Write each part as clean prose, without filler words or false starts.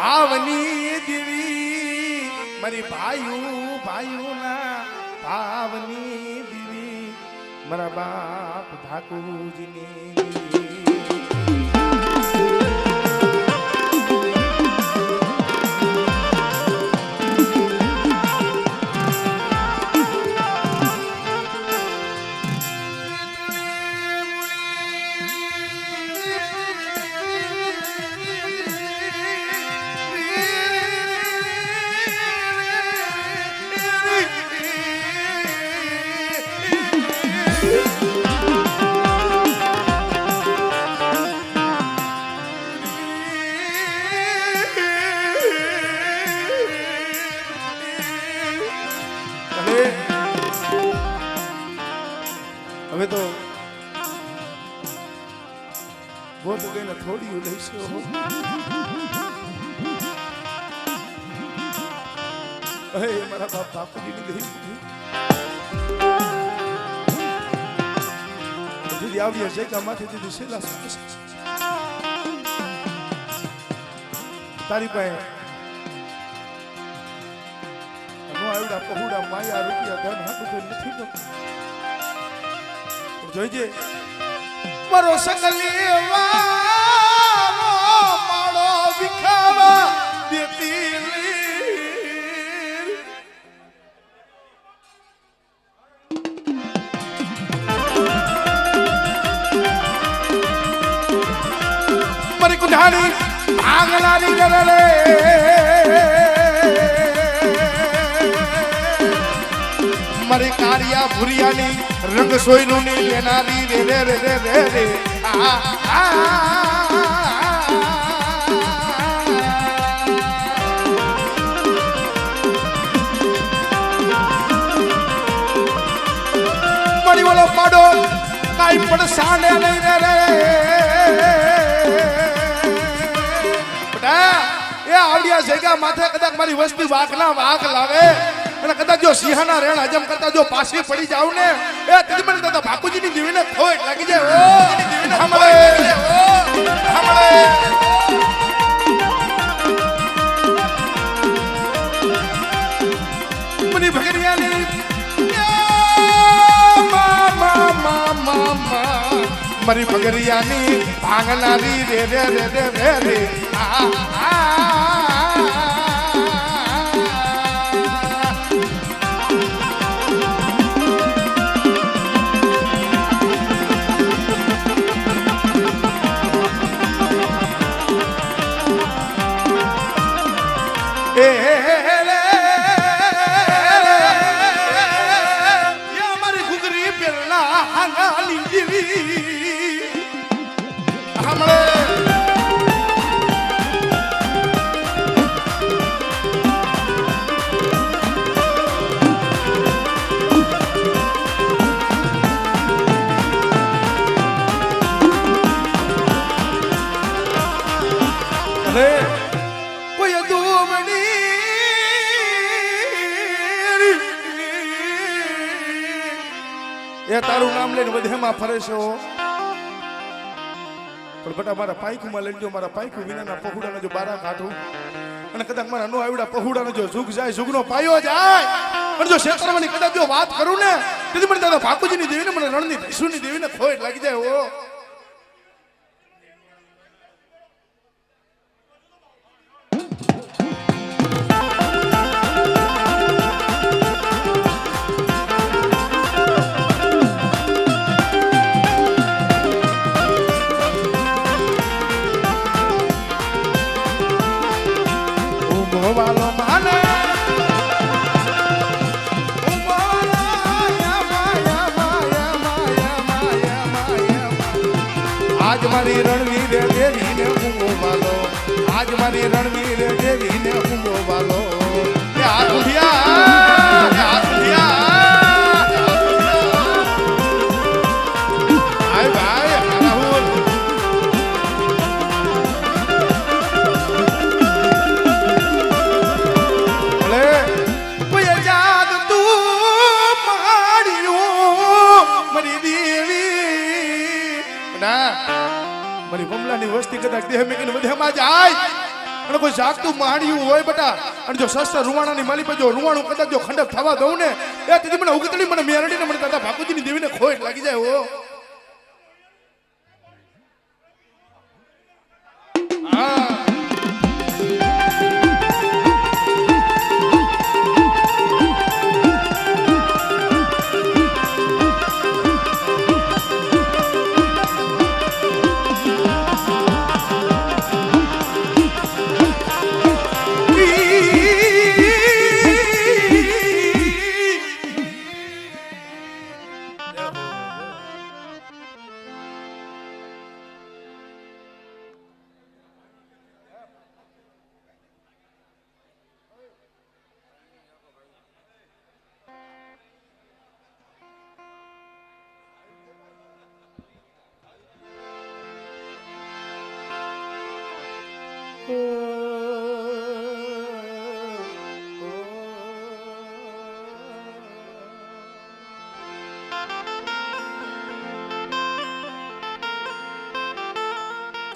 ભાવની દેવી મારી ભાઈઓના ભાવની દેવી મારા બાપ ઠાકુરજીની દેવી હવે તો ગોત ગઈને થોડી લઈશું હે મારા બાપ બાપુજીની દેવી દીદી આવી હશે કે આમાંથી દીદી શેલા તારી પાસે આવડા પહોળા માયા રૂપિયા ધન હાટું નથી તો જોઈજે મારો સંગલી વારો માળો વિખાવા દેતી મારી કુંઢાણી આંગણાની ગરલે મારી કારિયા ભુરિયાની રંગ સોયનું ની લેનારી રે રે રે રે રે રે મારી વાળો પાડો કાઈ પણ સાને નહીં રે રે બેટા એ આવડિયા જગ્યા માથે કદાચ મારી વસ્તી વાઘના વાઘ લાવે અને કદાચ જો સિંહના રેણ હજમ કરતા જો પાછી પડી જાવ ને એ ત્રિમણ દાદા બાપુજીની દેવીને ખોટ લાગી જાય ઓ દેવીને હમળે હમળે મની ભગરિયાની મારી ભગરિયાની ભાંગનારી રે રે રે રે રે રે મારી ઘુઘરી પેલા હાંગાની દેવી હમણે કોઈ દુમણી એ તારું નામ લઈને બધેમાં ફરે છે પણ બટા મારા પાયખુમાં લઈને જો મારા પાયખું વિનાના પહુડાને જો બારા કાઢું અને કદાચ મારા નો આવડા પહુડાનો જો ઝુગ જાય ઝુગનો પાયો જાય પણ જો શેતરવાની કદાચ જો વાત કરું ને તેથી મને દાદા બાપુજીની દેવીને મને રણની ભીસુની દેવીને ખોટ લાગી જાય ઓ વાલો માને આજ મારી રણવીર દેવીને હું વાલો આજ મારી રણવીર દેવીને હું વાલો આ દુનિયા આય ભાઈ રાહુલ મારી કમલાની વસ્તી કદાચ દેહ મેકીને વધેમાં જાય અને કોઈ જાગતું માણ્યું હોય બેટા અને જો શસ્ત્ર રૂવાણાની માલી પર જો રૂવાણું કદાચ જો ખંડક થવા દઉં ને એ તેથી મને ઉગતડી મને મેરડીને મને દાદા ભાગુજીની દેવીને ખોટ લાગી જાય હો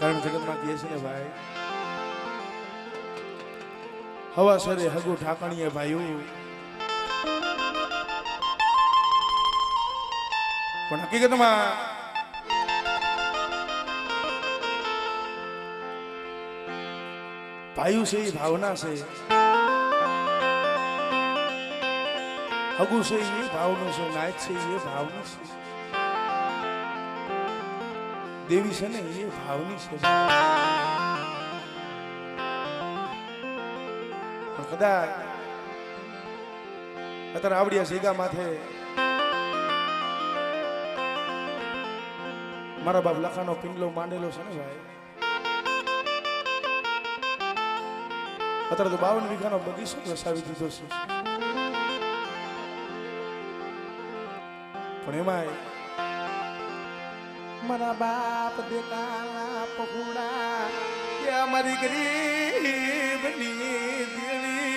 કારણ જગતમાં કહે છે ને ભાઈ હવા સરે હગુ ઠાકણીએ ભાઈઓ પણ હકીકતમાં ભાઈઓ છે એ ભાવના છે હગુ છે એ ભાવનું છે નાયક છે એ ભાવનું છે દેવી છે ને એ ભાવની છે પણ કદાચ અત્યારે આવડિયા શેગા માથે મારા બાપ લખાનો પિંગલો માંડેલો છે ને ભાઈ અત્યારે તો 52 વીઘાનો બગીચો વસાવી દીધો છે પણ એમાં મારા બાપ દેતા પકુડા કે અમારી ગરીબની દેવી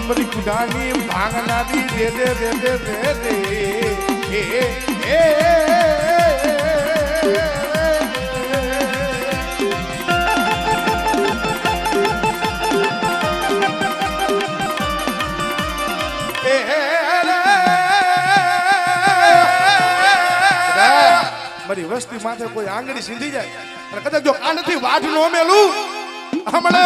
બધી કુડાની ભાંગનારી રે રે રે રે રે રે મારી વસ્તી માથે કોઈ આંગળી સીધી જાય અને કદાચ જો કાનથી વાઢ નો મેલું હમણે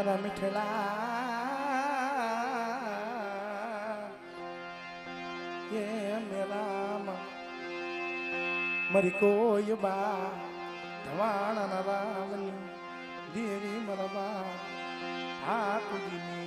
મારા મીઠેલા એ મેરા મારી કોઈ બા ધવાણા રામની દેવી મરવા ઠાકુરની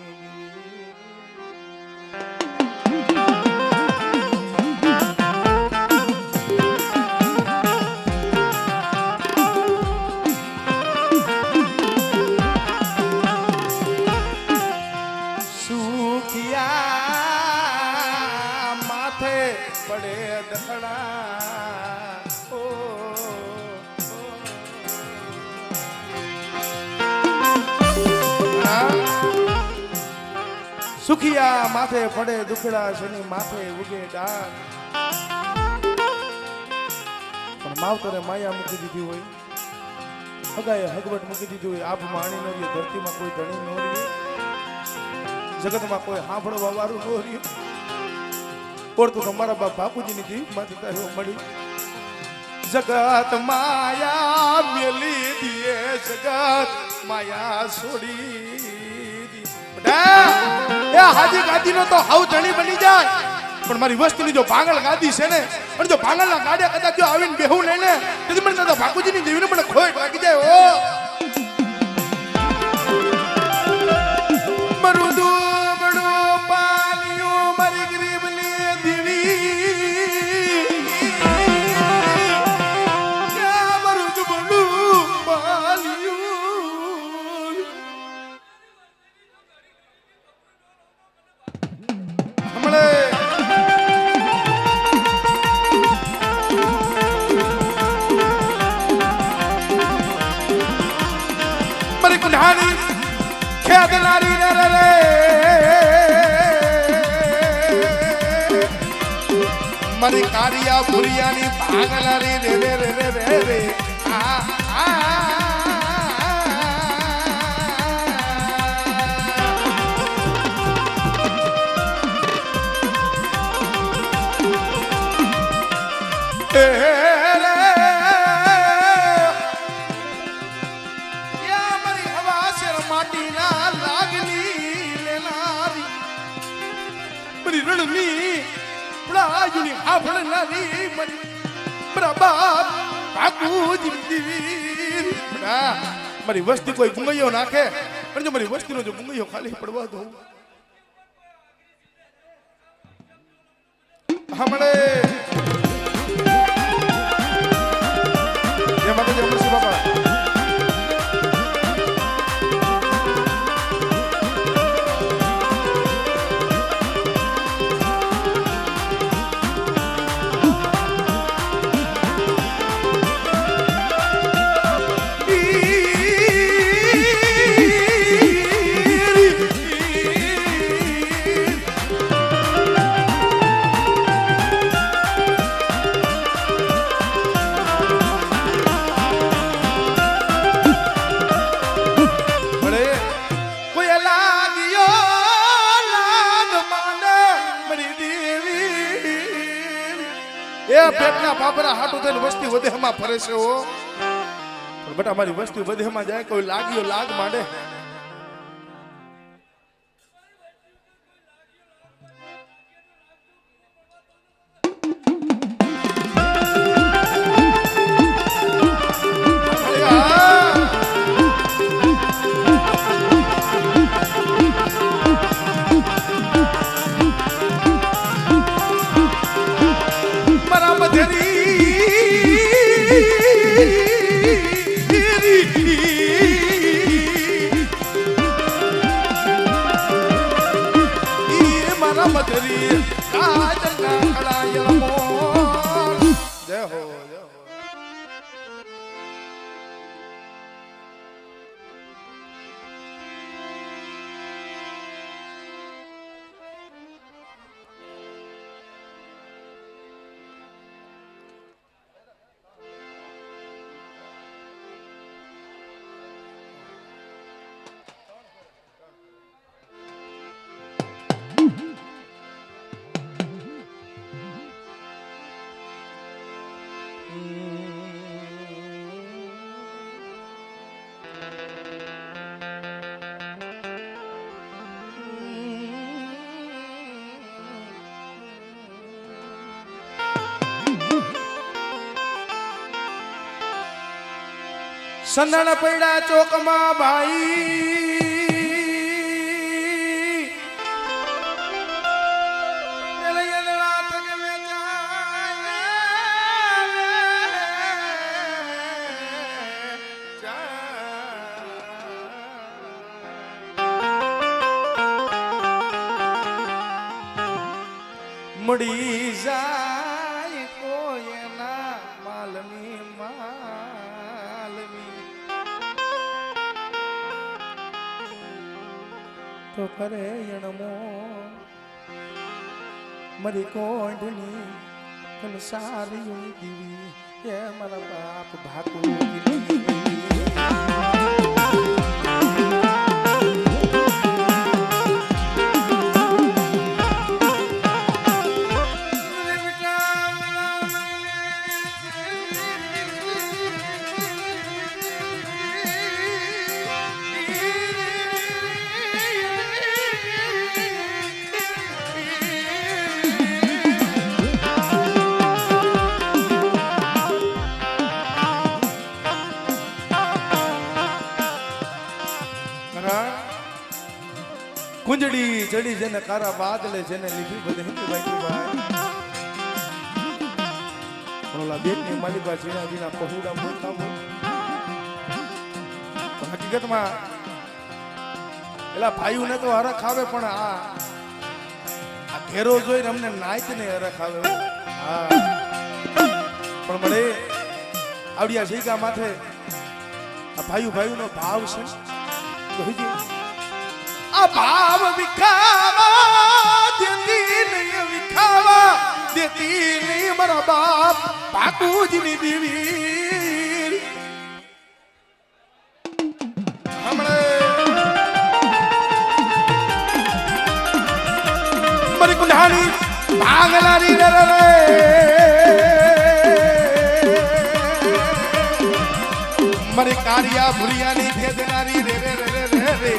સુખિયા માથે પડે દુખડા શની માથે ઉગે ડાળ પણ માવતરે માયા મૂકી દીધી હોય હગાએ હગવટ મૂકી દીધી હોય આભ માણી નો રહ્યો ધરતીમાં કોઈ ધણી નો રહ્યો જગતમાં કોઈ હાંભળવા વાળું નો રહ્યું ઓળતું તો મારા બાપ બાપુજીની જીભમાંથી તારો મળી જગત માયા મેલી દીએ જગત માયા છોડી એ હાજી ગાદી નો તો હાવ ધણી બની જાય પણ મારી વસ્તુની જો ભાંગળ ગાદી છે ને અને જો ભાંગળના ગાડે કદાચ જો આવીને બેહું નહીં ને તેથી મને દાદા ભાકુજીની દેવીને મને ખોટ લાગી જાય ઓ મારું દુબળું પાલિયું મારી ગરીબની દેવી મારું દુબળું પાલિયું કુંઢાની ખેદનારી રે રે મારી કારિયા ભુરિયાની ભાગલારી રે રે રે રે રે આ મારી વસ્તી કોઈ ગુંગૈયો નાખે અને જો મારી વસ્તીનો જો ગુંગૈયો ખાલી પડવા દઉં હમણે જય માતાજી અમરસિંહ બાપા પેટના પાપરા હાટું થઈને વસ્તી વધેમાં ફરે છે ઓ પણ બેટા મારી વસ્તી વધેમાં જાય કોઈ લાગ્યો લાગ માંડે સંદણ પૈડા ચોકમાં ભાઈ મળી જાય કોઈના માલની માલની તો કરે એણમો મરી કોંઢની કંસારી દીવી એ મારા બાપ ભાકુ કુંજડી ચડી જેને કારા બાદલે જેને લીધી બધે હિન્દી ભાઈ ઓલા બેટની માલિકા જીણા પહોડા બોલતા બોલ હકીકતમાં એલા ભાઈઓને તો હરખ આવે પણ આ ઘેરો જોઈને અમને નાઈત ને હરખ આવે હા પણ મળે આવડિયા શીકા માથે આ ભાઈઓનો ભાવ છે તો હજી આ ભાવ વિખાવા દેતી નહીં વિખાવા દેતી નહીં મારા બાપ બાપુજીની દેવી હમણે મારી કુંડાણી ભાગલારી રે મારી કારિયા ભુરિયાની ભેદનારી રે રે રે રે રે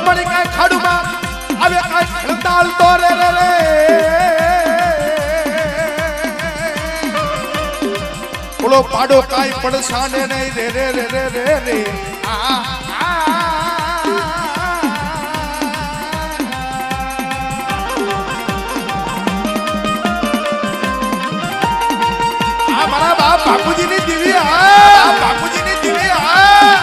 મને કઈ ખાડુમાં આવે કઈ ખડતાલ તો રે રે રે ઓલો પાડો કઈ પડસાને નહીં રે રે રે રે રે રે આ મારા બાપ બાપુજીની દીવી આ બાપુજીની દીવી આ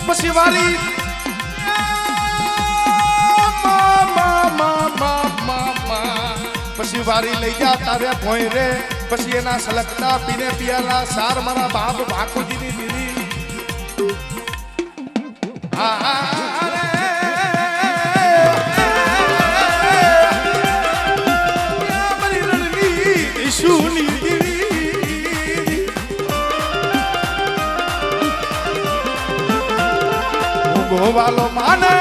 પછી વારી પછી વારી લઈ જા તારે ભોય રે પછી એના સલકતા પીને પિયાલા સાર મારા બાપ બાપુજીની દીવી આ ગોવાલો માને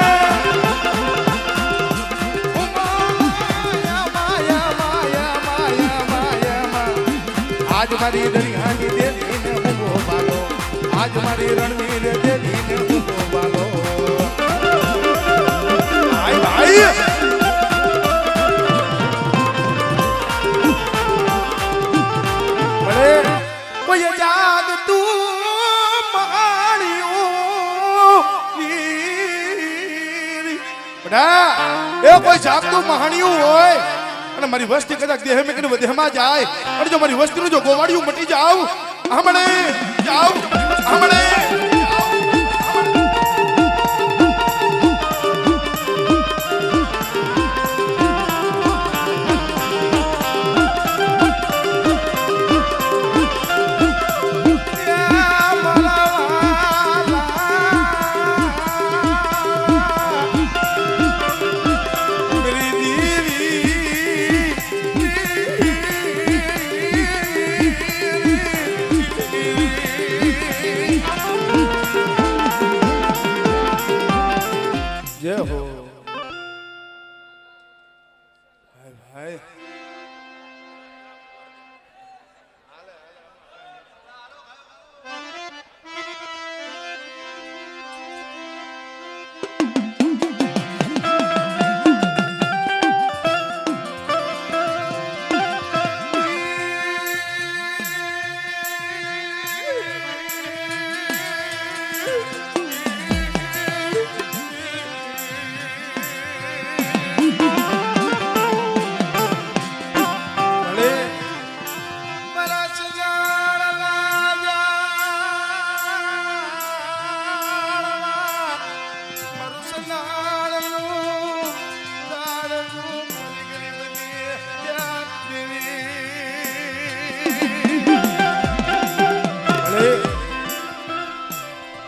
આજ મારી દરિયાની દેવીને હું ગોવાલો આજ મારી રણવીર દેવીને હું ગોવાલો ભાઈ ભાઈ કોઈ જાગ તું એ કોઈ જાગતું મહાણિયું હોય અને મારી વસ્તી કદાચ દેહ મેં દેહમાં જાય અને જો મારી વસ્તીનું જો ગોવાડિયું મટી જાવ હમણે જાવ હમણે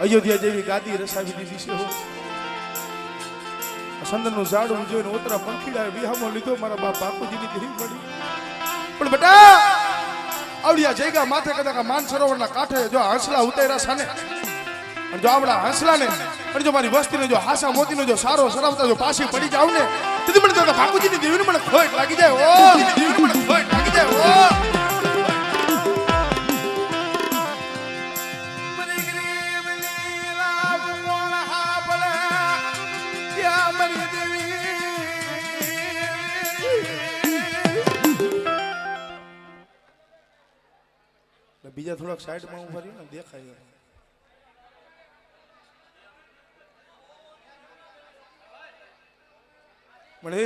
અયોધ્યા જેવી ગાદી રસાવી દીધી છે હો સંદનનું ઝાડું જોઈને ઓતરા પંખીડાએ વિહામો લીધો મારા બાપ બાપુજીની દેવી પડી પણ બેટા આવડિયા જયગા માથે કદાચ માન સરોવરના કાંઠે જો હંસલા ઉતર્યા છે ને અને જો આવડા હંસલાને અને જો મારી વસ્તીને જો હાસા મોતીનો જો સારો સરાવતા જો પાછી પડી જાવ ને તેથી મને તો બાપુજીની દેવીને મને ખોટ લાગી જાય ઓ દેવીને મને ખોટ લાગી જાય ઓ બીજા થોડાક સાઈડમાં ઉભા રહ્યો ને દેખાય મળે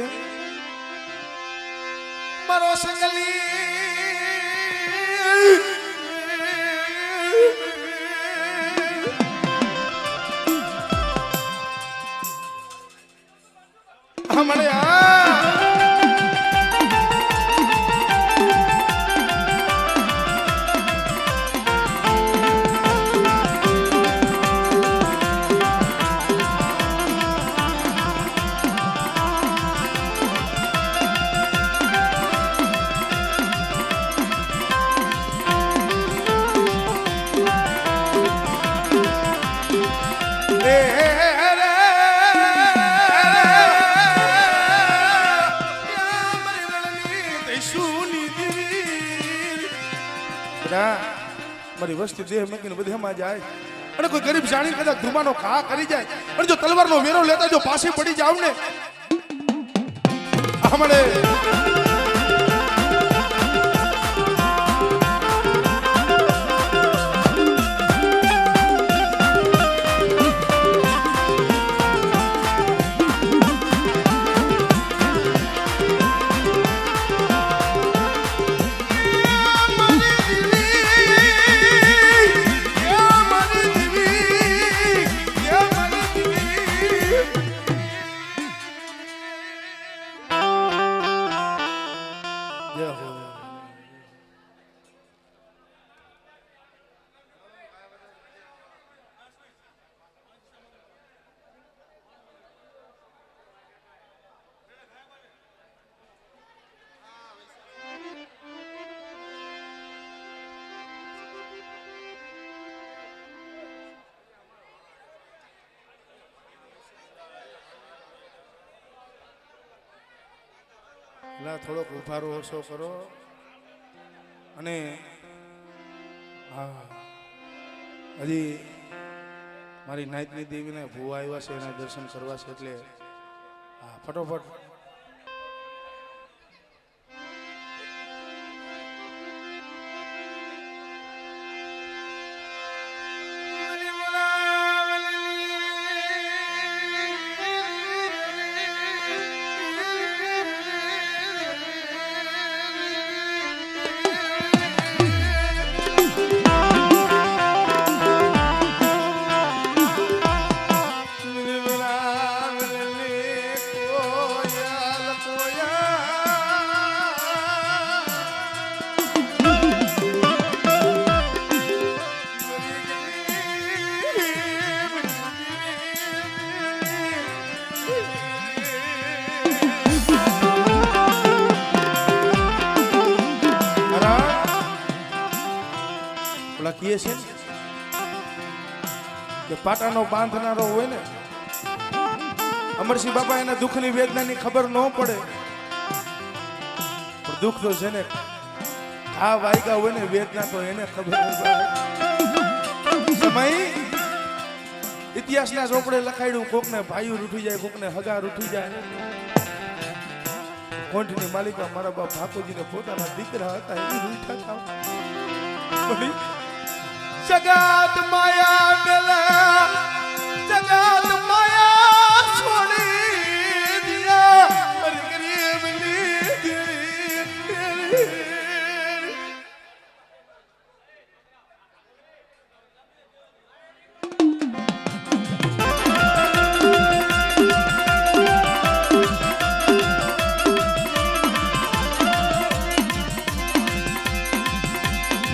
મારો સંગલી મળે મારી વસ્તી દેહ મૂકીને બધેમાં જાય અને કોઈ ગરીબ જાણી કદાચ ધુમાનો ઘા કરી જાય અને જો તલવારનો વેરો લેતા જો પાછી પડી જાવ ને હમણે થોડોક ઉભારો ઓછો કરો અને હા હજી મારી નાયતની દેવીને ભૂવા આવ્યા છે એના દર્શન કરવા છે એટલે હા ફટોફટ કીએ છે કે પાટાનો બાંધનારો હોય ને અમરસિંહ બાપા એના દુઃખની વેદનાની ખબર ન પડે પણ દુઃખ તો છે ને આ વાયગા હોય ને વેદના તો એને ખબર સમય ઇતિહાસના ચોપડે લખાયું કોકને ભાઈઓ રૂઠી જાય કોકને હગા રૂઠી જાય કોંઠની માલિકા મારા બાપ ઠાકોરજીને પોતાના દીકરા હતા એ રૂઠા થાવ જગત માયા મેલા જગત માયા છોડી દિયા પર ગરીબ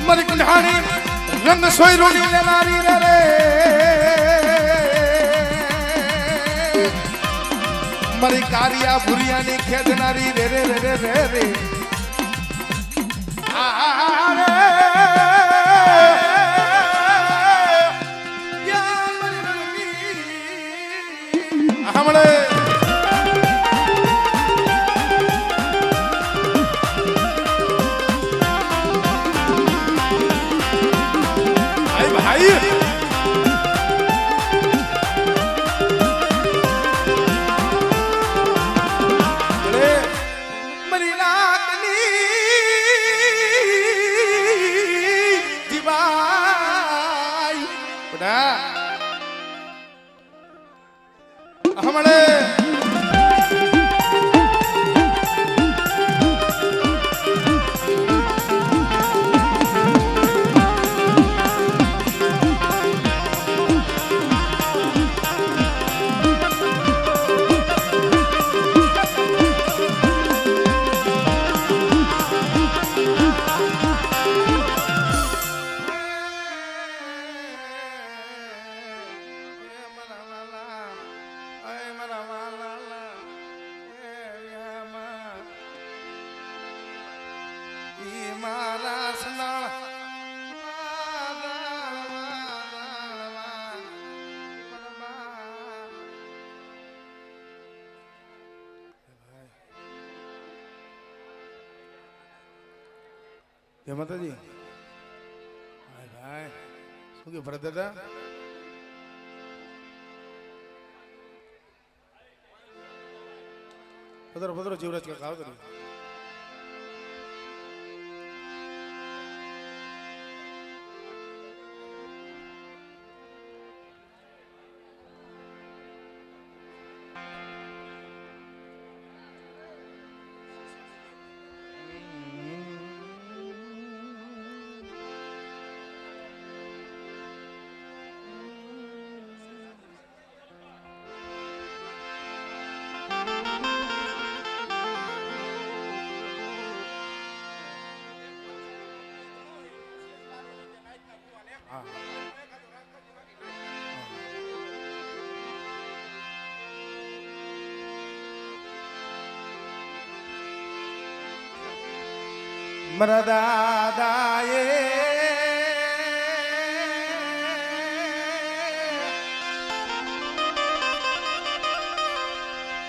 મરી કંઢાણી રંગ સોયરોની લેનારી રે મારી કારિયા ભુરિયાની ખેદનારી રે રે રે રે રે રે હમણે ભાઈ હમણે જય માતાજી. ભાઈ ભાઈ શું કે ભરત દાદા પધરો પધરો જીવરાજ કાકા આવતો મારા દાદાએ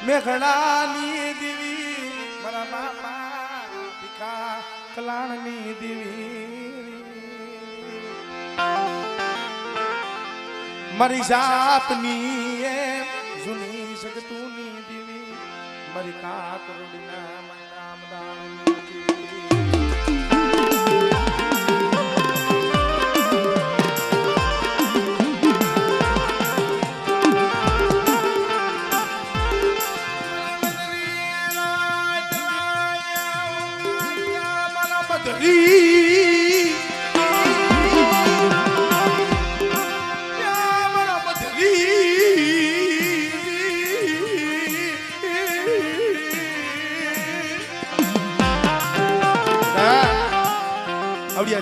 મેઘડાની દેવી મારા બાપા ભીખા કલાણની દેવી મારી જાપની એ જૂની સગતુની દેવી મારી કાકરોડના નામદાણની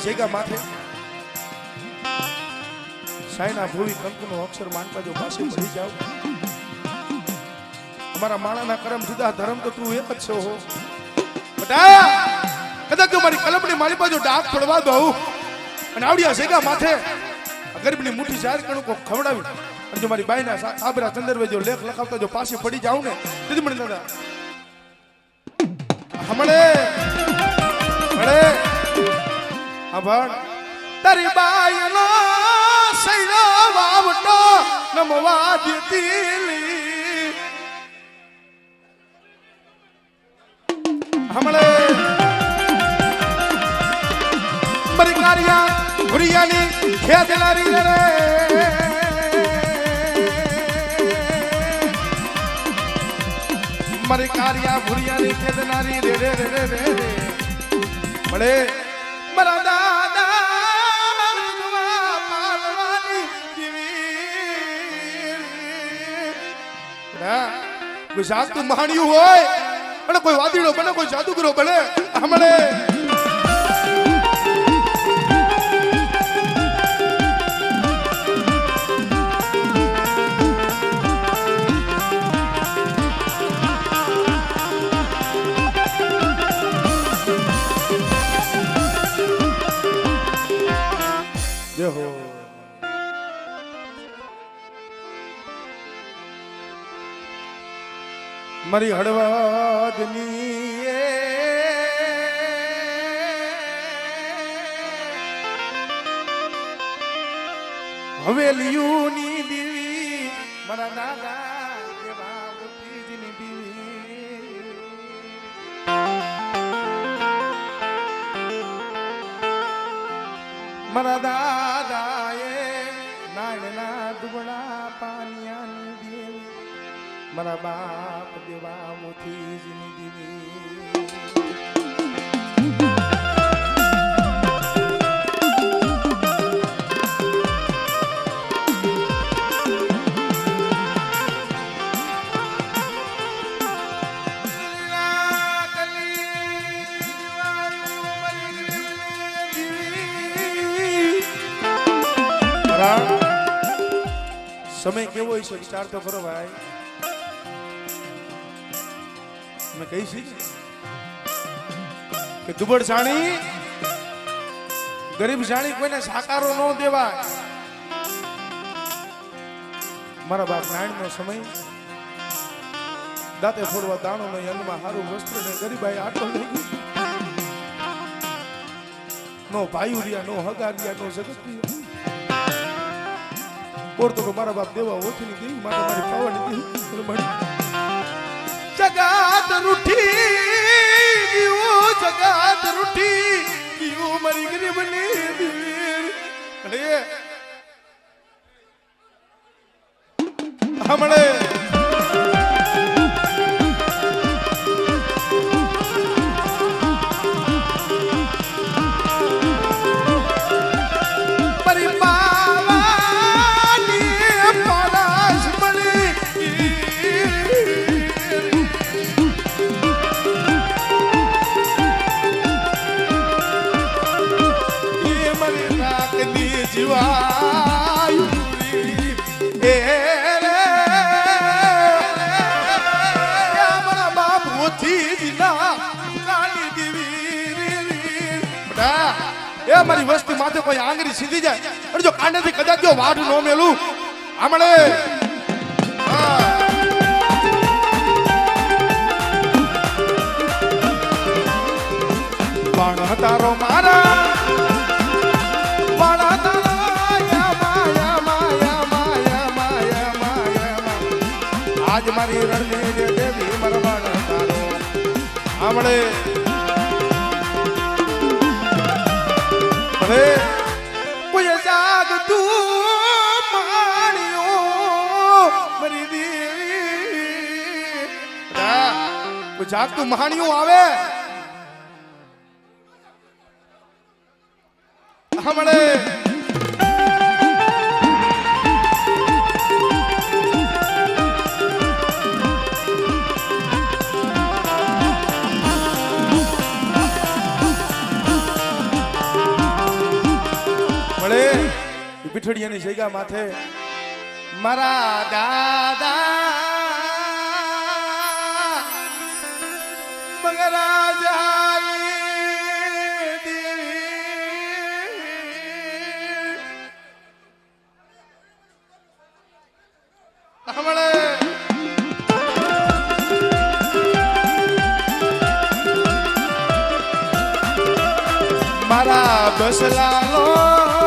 શેગા માથે સાયના ભૂવી કંકુનો અક્ષર માનતા જો પાસે પડી જાવ અમારા માણાના કરમ જુદા ધર્મ તો તું એક જ છો હો બટા કદાચ જો મારી કલમની મારી બાજુ ડાક પડવા દઉં અને આવડિયા શેગા માથે ગરીબની મુઠ્ઠી ચાર કણું કો ખવડાવી અને જો મારી બાઈના આબરા ચંદરવે જો લેખ લખાવતા જો પાસે પડી જાવ ને તેથી મને દાદા હમણે હમણે અભણ તારી બાયનો સૈનો વાવટો નમવા દીતીલી હમણે મારી કારિયા ભુરિયાની ખેદનારી રે મારી કારિયા ભુરિયાની ખેદનારી રે રે રે રે રે મળે મારા દાદા પાલવાની કોઈ જાદુ માણ્યું હોય અને કોઈ વાદીડો બને કોઈ જાદુગરો બને હમણે જય હો. મારી હળવદની હવેલીઓની દેવી મારા દાદા દેવા મોતીજીની દેવી મારા દાદાએ નાળના દુબળા પાનિયાની દેવી મારા બાપ દેવા મોતીજીની દેવી સમય કેવો હોય છે વિચાર તો કરો ભાઈ. મેં કહી છે કે દુબળ જાણી ગરીબ જાણી કોઈને સાકારો ન દેવાય. મારા બાપ નારાયણ નો સમય દાંતે ફોડવા દાણો નહીં અંગમાં સારું વસ્ત્ર ને ગરીબાઈ આટલો લઈ ગયો. નો ભાઈ રહ્યા નો હગા રહ્યા નો જગત રહ્યા. બોરતો મારા બાપ દેવા ઓછી ની દેવી માટે મારી પાવાની દેવી જગાત રૂઠી ગયું જગાત રૂઠી ગયું મારી ગરીબની દેવી. અને હમણે મારી વસ્તી માથે કોઈ આંગળી સીધી જાય અને જો કાંડેથી કદાચ જો વાઢ નો મેલું આમળે બાણ તારો મારા બાણ તારો માયા માયા માયા માયા માયા આજ મારી રણની દેવી મારા બાણ તારો આમળે કોઈ જાગ તું માણ્યો મરી દેવી કોઈ જાગતું મહાણિયું આવે હમણે પીઠડિયાની જગ્યા માથે મારા દાદા મગરાજાની દેવી હમણે મારા બસલાલો